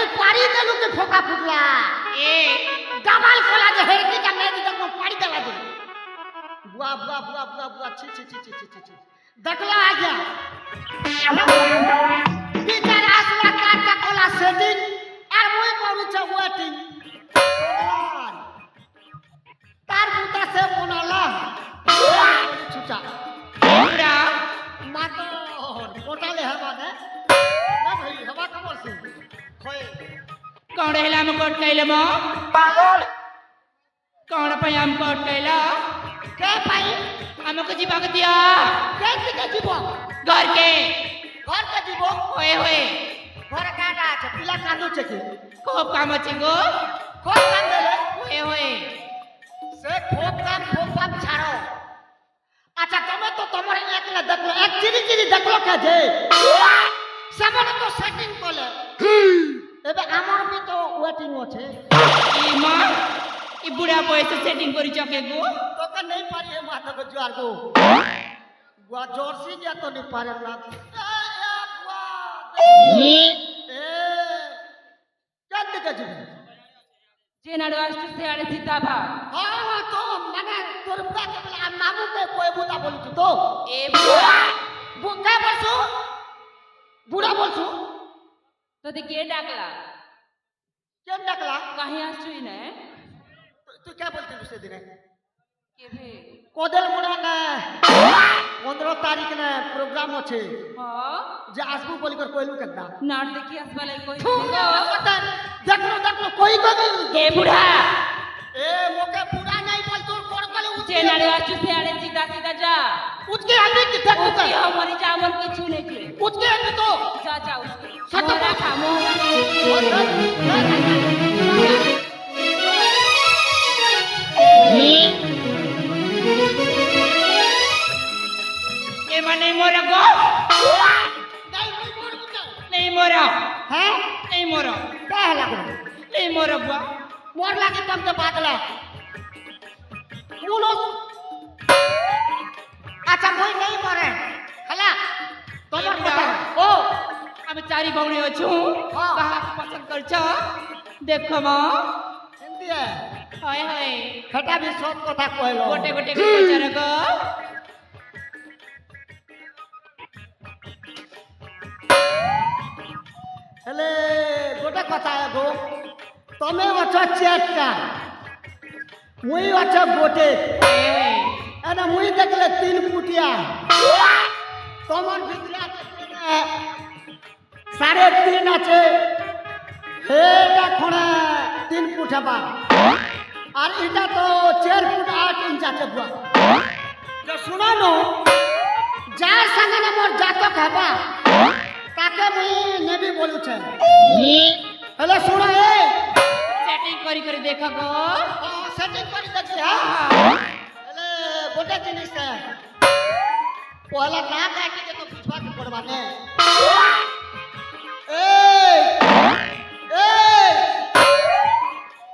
তুই পাড়ি দেলু কে ফোকা ফুটলা এ ডাবল কলা যে হেরকি কা মেদি দেখো পাড়ি দেলা দে বুয়া বুয়া বুয়া বুয়া বুয়া ছি ছি ছি ছি ছি ছি দেখলা आ गया বিচার আসলা কাটা কলা সেদিন আর মই করুছ ওয়েটিং তার বুতা সে মনালা ছুটা বুড়া মাতর কোটালে হবা না না ভাই হবা খবর সে হয় कौन हेला हम कोट कैले मो पागल कौन पई हम कोट कैला के भाई हमको जीवा के दिया के जीव घर के जीव होए होए घर काटा আছে পিলা কান্দু আছে खूब काम अछि गो খুব কান্দলে होए होए সে খুব কাম ছাড়ো আচ্ছা তুমি তো তোমার একলা দেখলো এক চিরি দেখলো কে যে সামনে তো সেটিং করলে এবে আমার বি তো ওয়েটিং আছে ई मां ई बुढ़ा बॉय से सेटिंग करी चके गो তোকে नहीं पारी है माता को जुआर को बुआ जोरसी गया तो नहीं पारे ना चंद के जी जे नडवास्ट से आड़े सीताभा हाँ तो मने तोर बुआ के बोला मामू के कोई बुआ बोली तो ए बुढ़ा बुआ बोलसु बुढ़ा बोलसु तो ते के डाकला केम डकला कहीं आछुई ने तू क्या बोलती दूसरे दिन के भे कोदल मुड़ा ना 15 तारीख ने प्रोग्राम আছে हां যে আসবো বলি করে কইলু কেডা नाट देखी आसवाले कोई देखलो कोई कभी ए बुढ़ा ए मोके बुढ़ा नहीं बोल तू कोड़ कले जे नडवास्ट से आड़े सीधा सीधा जा उसके आदमी की देखो उसकी हमारी चावल की छूने के उसके आदमी तो जा जा उसकी सत मोहरा खा मोहरा ए मने मोरा गो नहीं मोरा हैं नहीं मोरा क्या है लगो नहीं मोरा बुआ मोर लागे तब तो बादला बोलो अच्छा कोई नहीं मरे हला तोमर पता ओ अब चारी भौणी अछु हाँ। कहा पसंद कर छ देखो म हिंदी है हाय हाय खटा भी सब कथा कहलो गोटे गोटे के विचार गो हेले गोटे कथा है गो तमे अछ चेटका मुई अछ गोटे एना मुई देखले 3 फुटिया तमन भितरा के 3.5 আছে হেটা খনা 3 ফুট হবা আর এটা তো 4 ফুট 8 ইঞ্চ আছে বুয়া তো শুনানো যার সঙ্গে না মোর জাতক হবা তাকে মুই নেবি বলুছে হেলে শুনো এ सेटिंग करी करी देखो गो সেটিং করে দেখছি হ্যাঁ হেলে গোটে জিনিস পহলা না কাটি के तो पिछवा के पड़वा ने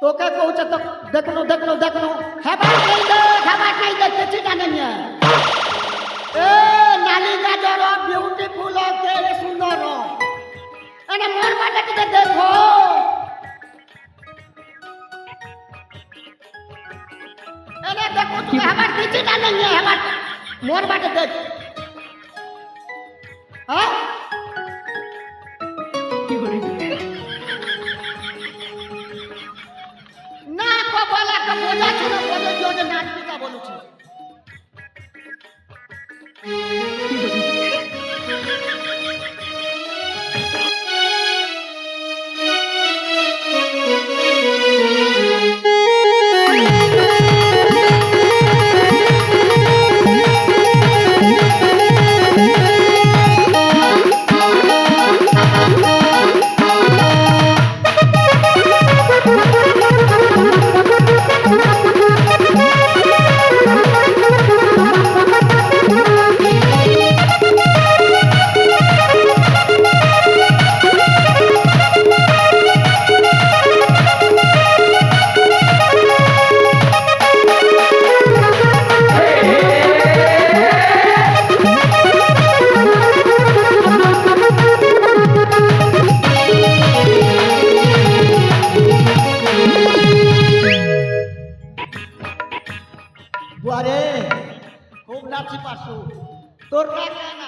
तो क्या कहू तो देखलो हवा नहीं दे किसी का नहीं है ए नाली गाजर ब्यूटीफुल तेरे सुंदर अरे मोर बाटे के देखो अरे देखो तू हमार किसी का नहीं है हमार मोर बाटे देख हाँ ना को बोला को बोझा छुनो बोझो जो जो नाटकी का बोलू छी বুয়ারে খুব নাচি পারছু তোর না কেন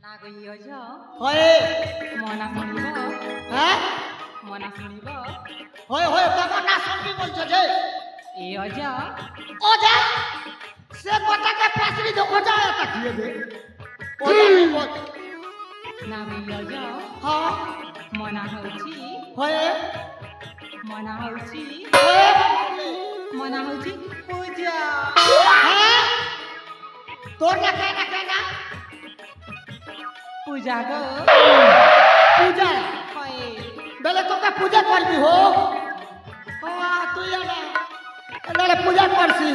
না গই অজ হয় মনা শুনিব হ্যাঁ মনা শুনিব হয় হয় তোমার না শুনবি বলছো যে এ অজ ও যা সে কথাকে পাশরি দে ও যা এটা দিয়ে দে ও যা বল না গই অজ হ্যাঁ মনা হଉଛି হয় মনা হଉଛି হয় মনা হଉଛି পূজা হ্যাঁ তোর না কেন পূজা গো পূজা হয় বেলে তোকে পূজা করবি হো তুই এলে পূজা করছি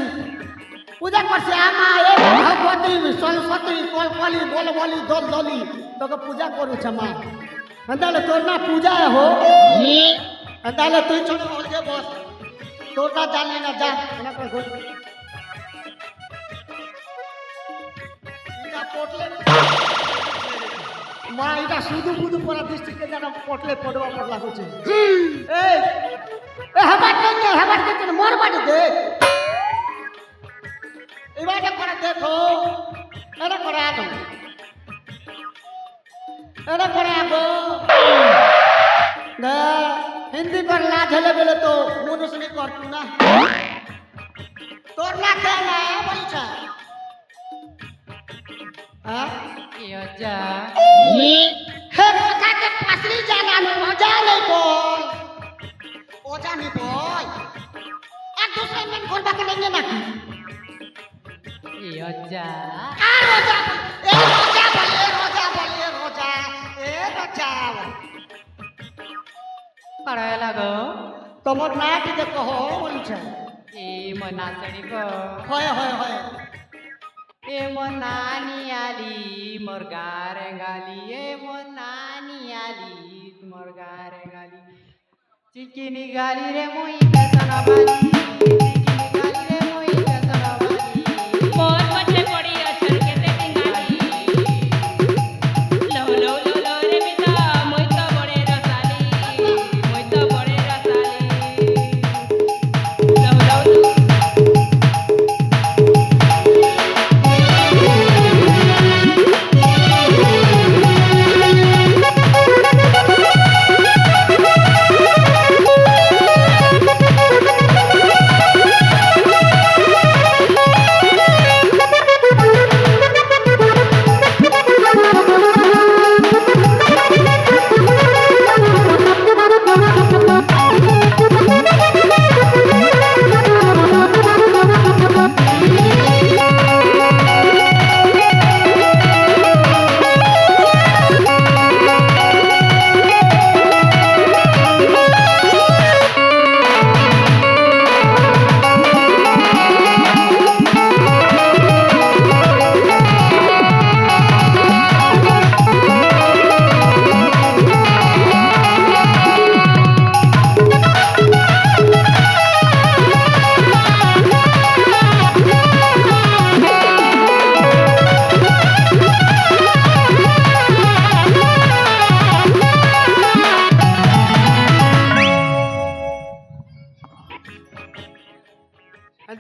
আমা এ ভগবতী সরস্বতী কলকলি বলবলি দলদলি তোকে পূজা করুছে মা তাহলে তোর না পূজা হো তাহলে তুই ছোট বলছে বস তোর না জানি না যা এনা করে ঘুর এটা পটলে মা এটা শুধু বুধু পড়া দৃষ্টিকে যেন পটলে পড়বা হচ্ছে এই হেবার করছে মোর বাড়ি দেখ এবারে করে দেখো এটা করে আগো হিন্দি पर लाज हेले बेले तो मनुष्य नहीं करतू ना तोर ना कहना बोलछा हां এ অজ हे কথা के पासरी जाना नहीं मजा नहीं बोल ओजा नहीं बोल एक दूसरे में घोलबा के लेंगे ना এ অজ आ रोजा ए रोजा পড়ায় লাগো তোমার না টিকে কহ বলছে এ মনা শুনিব হয় এ মনা নিয়ালি মোর গারে গালি এ মনা নিয়ালি মোর গারে গালি চিকিনি গালি রে মুই বেসন বালি চিকিনি গালি রে মুই বেসন বালি মোর পছে পড়ি অছর কেতে টিঙ্গালি লো লো লো লো রে বিতা মুই তো বড়ে রসালি লো লো লো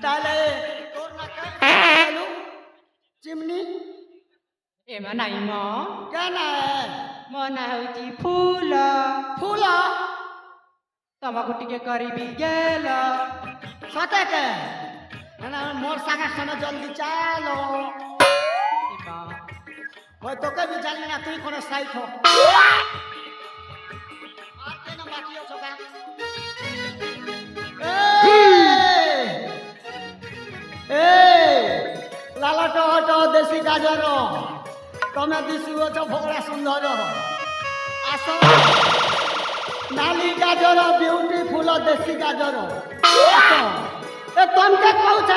তাহলে তোর না কেন চিমনি এ মনাই ম কেন মনা হଉଛି ফুল ফুল ତମକୁ ଟିକେ କରିବି ଗେଲ সতে কে না মোর সাগা সনে জলদি চালো ওই তোকে भी জানি না তুই কোন সাইট हो আর কেন বাকি আছো কা লালট হট দেশি গাজর তুমি দিশুছ ভোগড়া সুন্দর আস নালি গাজর বিউটিফুল দেশি গাজর এ তোমাকে কହୁছ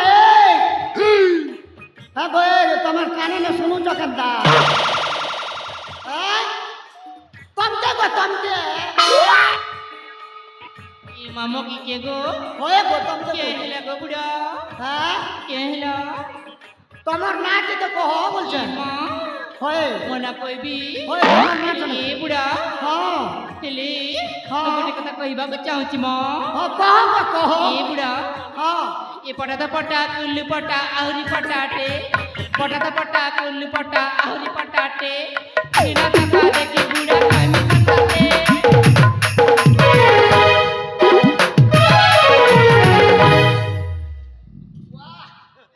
হ্যাঁ ভাই তোমার কানে না শুনুছ কেনটা তোমাকে ଏ ମାମୁ କି କେ ଗো হয়ে গো তোমাকে কে হেলে গো বুড়া হ্যাঁ কে হেলা তোমার না কি তো কহ বলছে মা হয় মনা কইবি হয় তোমার না জানো ଏ ବୁଢା হ্যাঁ ହେଲେ ହଁ। ମୁଁ ଗୋଟେ କଥା କହିବାକୁ ଚାହୁଁଛି ମ হ্যাঁ কহ গো কহ ଏ ବୁଢା হ্যাঁ ଏ ଏ ପଟା ତ ପଟା କୁଲୁ ପଟା ଆହୁରି ପଟାଟେ ପଟା ତ ପଟା କୁଲୁ ପଟା ଆହୁରି ପଟାଟେ ବିନା ଧକ୍କା ଦେଖି ବୁଢ଼ା ଖାଇମି ଖାତାଟେ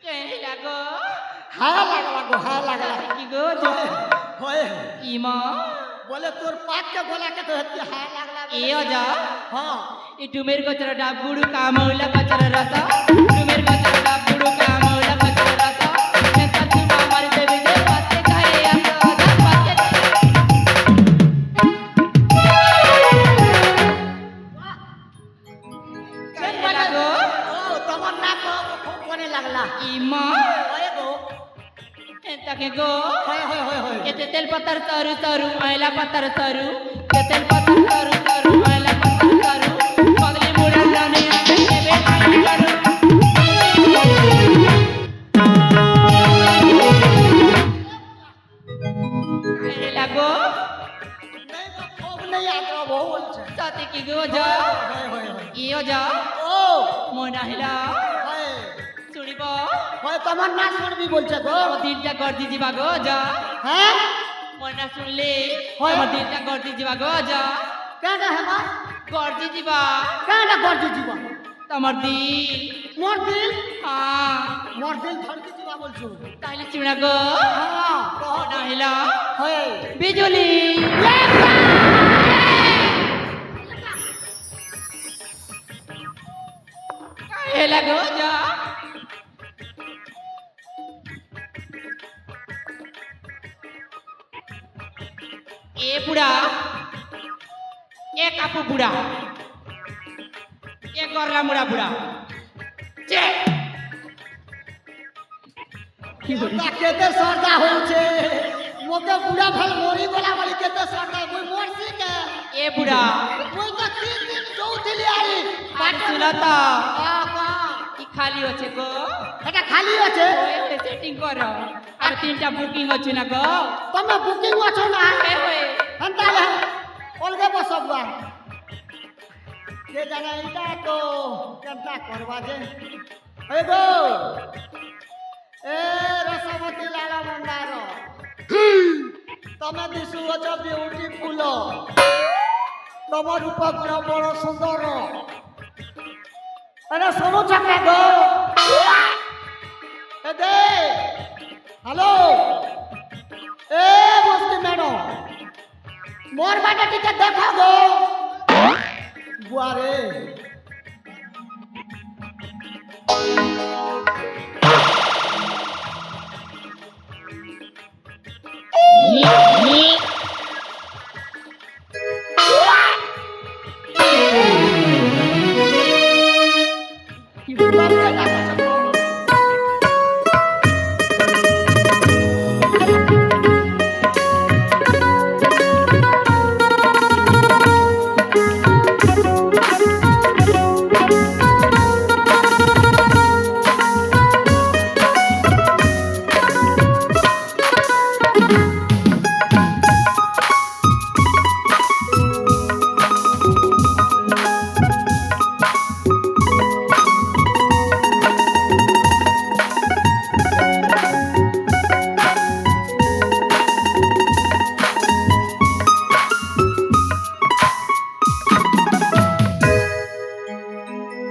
କେହି ଲାଗो হায়া লাগলা গো হায়া লাগলা কি গো যো হয় ইমা বলে তোর পাক কে গলা কে তো হেতি হায়া লাগলা এ অজা হ্যাঁ ఈ టుమేర్ గొచ్చర డబ్బుడు కామౌల గొచ్చర రస టుమేర్ గొచ్చర డబ్బుడు కామౌల గొచ్చర రస ఎంత తుమా మరి దేవి దే పత్తే కాయే అస పత్తే চেন কাহে লাগো ও তোমার নাক খুব কোনে লাগলা ইমা হয় গো ఎంత কে গো হয় হয় হয় হয় কেতে তেল পতর তরু তরু আইলা পতর তরু কেতে তেল পতর তরু তরু আইলা পতর তরু পগলি মুড়া জানে দেবে তরু কাহে লাগো नहीं तो खूब नहीं आता वो बोलছে সাথে কি গো যা হয় হয় হয় ইও যা ও মনা হেলা হয় শুনিব হয় তোমার না শুনবি বলছে গো আমার দিনটা গর্জি ଯିବା গো যা হ্যাঁ মনা শুনলে হয়। আমার দিনটা গর্জি ଯିବା গো যা কেডা হেমা গর্জি ଯିବା কেডা করছি জীবন তোমার দিল মোর দিল হ্যাঁ মোর দিল ধরকি জীবা বলছো তাইলে শুনা গো হ্যাঁ মনা হেলা হয় বিজুলি হেলা গো যা ए बुढ़ा ए कापू बुढ़ा ए गरला मुड़ा बुढ़ा चे তা কেতে সর্দা হইছে মোকে বুড়া ফেল মরি গলা বলি কেতে সর্দা মুই মরছি কে ए बुढ़ा মুই তো 3 দিন চৌথিলি আই बात सुना तो কা ई खाली होचे गो এটা খালি আছে ओए सेटिंग करो আর তিনটা বুকিং হচ্ছে না গো তুমি বুকিং আছো না এ হয়ে হেন্তালে অলগে বসবা কে জানে এটা তো কেনটা করবা যে এই গো এ রসমতি লালা মন্দার তুমি দিশু অছ বিউটিফুল তোমার রূপগুণ বড় সুন্দর আরে শোনো চাকে গো এ দে হ্যালো এ বস্তি ম্যাডাম মোর বাটা টিকে দেখা গো বুয়ারে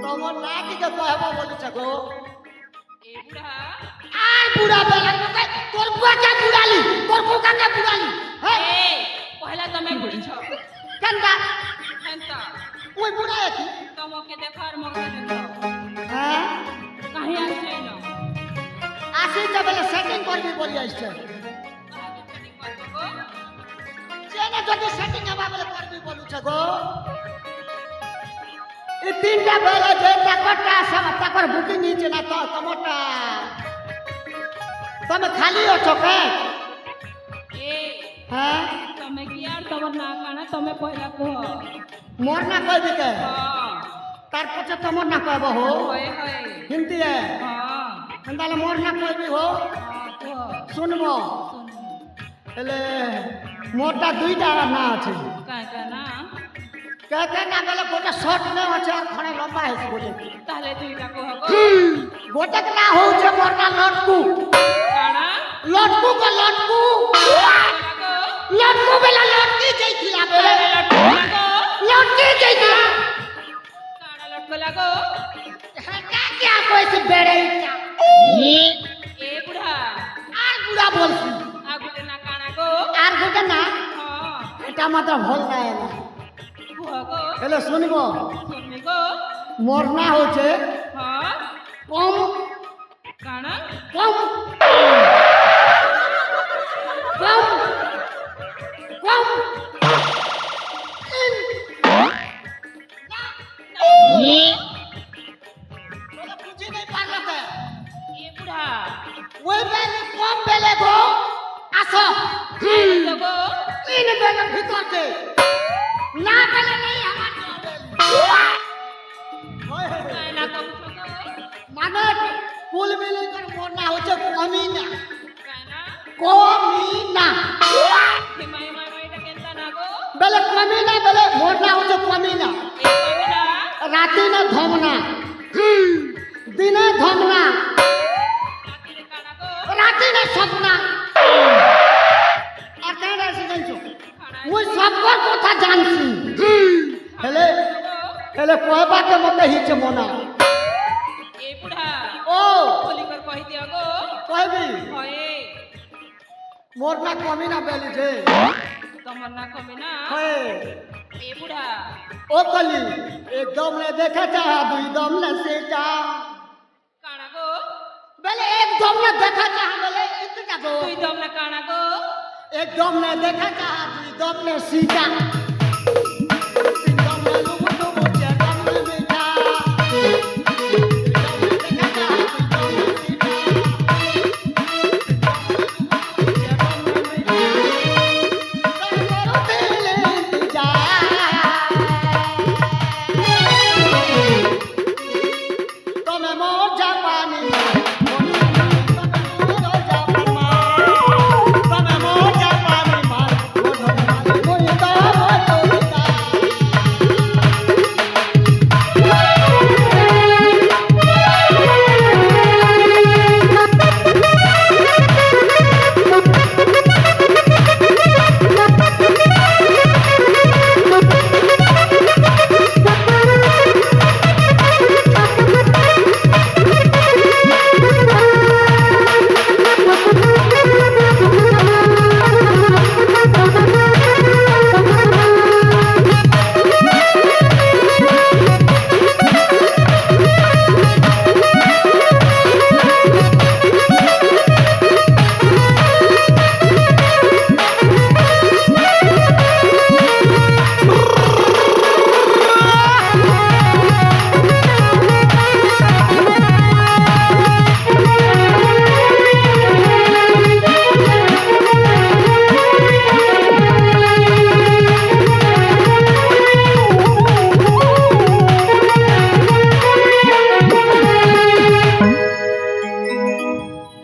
তোমার না টিকে কহবা বলিছে গো এ বুড়া আর বুড়া বেলা তোর বুয়াকে বুড়ালি তোর বুকাকে বুড়ালি হ্যাঁ এ পহলা তুমি বুড়িছ কেনটা হেনতা ওই বুড়া কি তোমাকে দেখার মগে দেখো হ্যাঁ কাহি আসছে না আসি তো বলে সেটিং করবি বলি আসছে কাহি সেটিং করবো গো চেনে যদি সেটিং হবা বলে করবি বলুছে গো এই তিনটা বেলা যে টাকাটা আছে টাকার বুকিং নিচে না তো তোমারটা তুমি খালি আছো কে এ হ্যাঁ તમે ક્યાર તમાર ના કાના તમે પહેલા કહો মোর না কইবি কে હા তার পছে তোমার না কইব হো હોય હોય হিন্দি এ હા তাহলে মোর না কইবি হো હા કહો শুনবো শুন এলে মোরটা দুইটা না আছে કાકા ના কে কে না বলে গোটা শর্ট নে আছে আর খনে লম্বা আছে বলে তাহলে দুইটা কহ গো गोटक ना हो जे मोरना लटकू काना लटकू को लटकू लटकू बेला लटकी जैतिला बेले लटकी जैतिला काना लटको लागो हटा क्या कोई से बेड़े इटा ए बुढ़ा আর বুড়া বলছি आगुटे ना काना गो আর গোটা না हाँ এটা মাত্র ভুল না এলা बुहा गो এলে শুনবো सुनने गो মোরনা হচ্ছে हाँ কম काना কম কম কম বুঝি নাই পারলাতে ए बुढ़ा ওই বেলে কম বেলে গো আসো तो गो তিন বেলে ভিতরতে না বেলে নেই আমার काना कम सको মানে কুল মিলে করে মোরনা হচ্ছে কমই না काना কমই না हे माय माय माय टा केंता ना गो বেলে কমই না বেলে মোরনা হচ্ছে কমই না ए कविना রাতে না ধমনা দিনে ধমনা राती काना गो রাতে না স্বপ্না আর কেন এসে জানছো काना ওই সবর কথা জানছি হেলে হেলে কয়বাকে মতে হিচে মনা ए बुढ़ा ও खोली कर कहि दिया गो কইবি होए মোর না কমি না বেলি যে तमर ना कमिना হয় ए बुढ़ा ও কলি একদম নে দেখা চাহা দুই দম না সেটা काना गो বেলে একদম না দেখা চাহা বেলে ইতটা গো तुई दम ना काना गो একদম না দেখা চাহা দুই দম না সিটা তিন দম না লুবু লুবু চার দম না মিঠা তিন দম না দেখা চাহা দুই দম না সিটা তুমি মোর জাপানি তুমি মোর জাপানি মাল মুই তো বলতা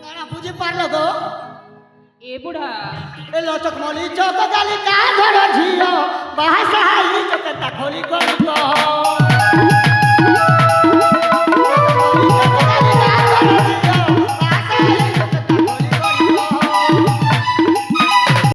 তারা বুঝে পারলো গো ए बुढ़ा এ লচক মলি চক গালি কা ধর ঝিও বাহাসাহাই চক তা খলি গলি গো